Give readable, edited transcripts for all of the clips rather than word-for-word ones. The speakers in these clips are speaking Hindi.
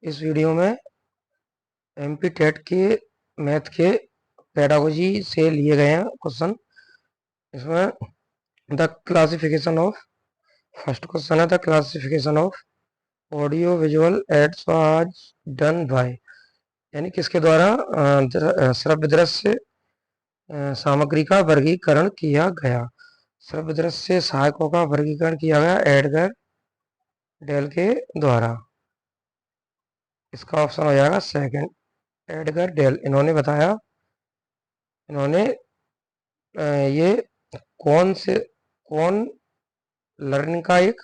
इस वीडियो में एमपी टेट के मैथ के पेडागोजी से लिए गए हैं क्वेश्चन। इसमें the classification of first question है the classification of audio visual aids was done by, यानी किसके द्वारा श्रव्य दृश्य सामग्री का वर्गीकरण किया गया। श्रव्य दृश्य सहायकों का वर्गीकरण किया गया एडगर डेल के द्वारा। इसका ऑप्शन हो जाएगा सेकंड, एडगर डेल। इन्होंने बताया, इन्होंने ये कौन लर्निंग का एक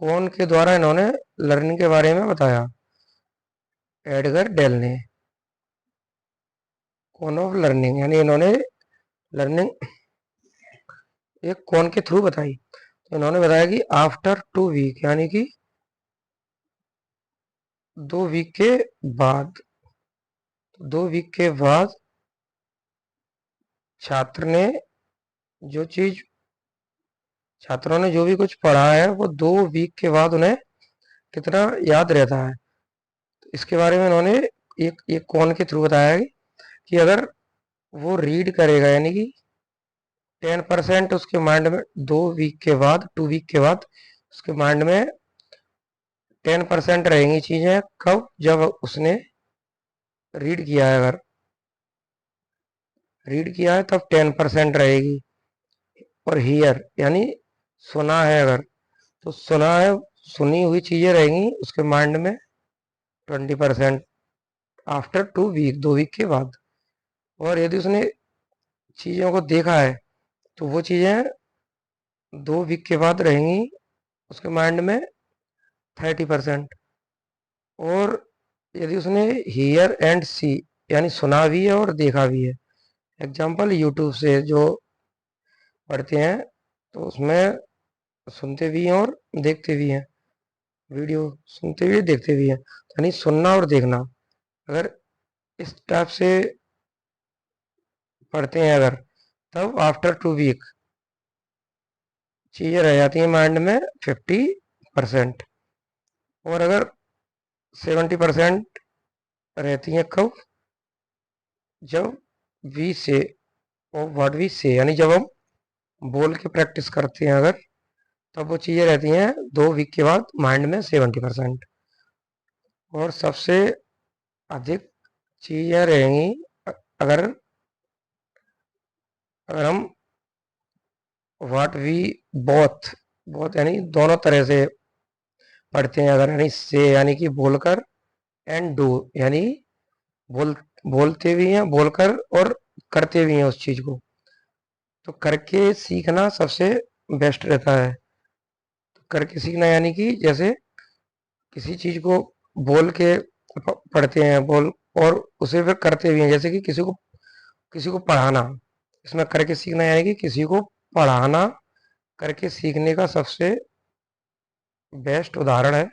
कौन के द्वारा इन्होंने लर्निंग के बारे में बताया। एडगर डेल ने कौन ऑफ लर्निंग, यानी इन्होंने लर्निंग एक कौन के थ्रू बताई। तो इन्होंने बताया कि आफ्टर 2 वीक, यानी कि 2 वीक के बाद, 2 वीक के बाद छात्रों ने जो भी कुछ पढ़ा है वो 2 वीक के बाद उन्हें कितना याद रहता है। तो इसके बारे में इन्होंने एक कौन के थ्रू बताया है कि अगर वो रीड करेगा, यानी कि 10% उसके माइंड में 2 वीक के बाद, 2 वीक के बाद उसके माइंड में 10% रहेंगी चीजें। कब? जब उसने रीड किया है। अगर रीड किया है तब 10% रहेगी। और हियर यानी सुना है, अगर तो सुना है, सुनी हुई चीजें रहेंगी उसके माइंड में 20% आफ्टर 2 वीक, 2 वीक के बाद। और यदि उसने चीजों को देखा है तो वो चीजें 2 वीक के बाद रहेंगी उसके माइंड में 30%। और यदि उसने हियर एंड सी, यानी सुना भी है और देखा भी है। एग्जाम्पल यूट्यूब से जो पढ़ते हैं तो उसमें सुनते भी हैं और देखते भी हैं, वीडियो सुनते भी देखते भी हैं। यानी सुनना और देखना, अगर इस टाइप से पढ़ते हैं अगर, तब आफ्टर 2 वीक चीज़ें रह जाती हैं माइंड में 50%। और अगर 70% रहती हैं कब? जब वी से और व्हाट वी से, यानी जब हम बोल के प्रैक्टिस करते हैं अगर, तब वो चीज़ें रहती हैं 2 वीक के बाद माइंड में 70%। और सबसे अधिक चीज़ें रहेंगी अगर अगर हम व्हाट वी बोथ बोथ यानी दोनों तरह से पढ़ते हैं अगर, यानी से यानी कि बोलकर, एंड डू यानी बोल बोलते भी हैं, बोलकर और करते भी हैं उस चीज को। तो करके सीखना सबसे बेस्ट रहता है। तो करके सीखना यानी कि जैसे किसी चीज को बोल के पढ़ते हैं, बोल और उसे फिर करते भी हैं। जैसे कि किसी को पढ़ाना, इसमें करके सीखना यानी कि किसी को पढ़ाना करके सीखने का सबसे बेस्ट उदाहरण है।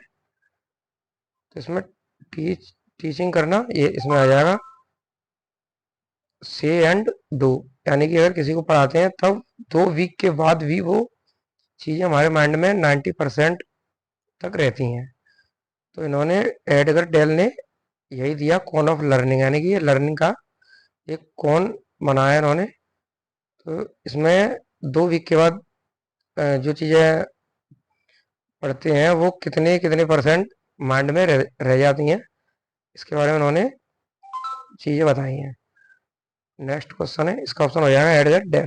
तो इसमें टीचिंग करना ये इसमें आ जाएगा से एंड डू, यानी कि अगर किसी को पढ़ाते हैं तब 2 वीक के बाद भी वो चीज़ें हमारे माइंड में 90% तक रहती हैं। तो इन्होंने एडगर डेल ने यही दिया कौन ऑफ लर्निंग, यानी कि ये लर्निंग का एक कौन बनाया इन्होंने। तो इसमें 2 वीक के बाद जो चीज़ें पढ़ते हैं वो कितने कितने परसेंट माइंड में रह जाती हैं, इसके बारे में उन्होंने चीज़ें बताई हैं। नेक्स्ट क्वेश्चन है, इसका ऑप्शन हो जाएगा एडगर डेल।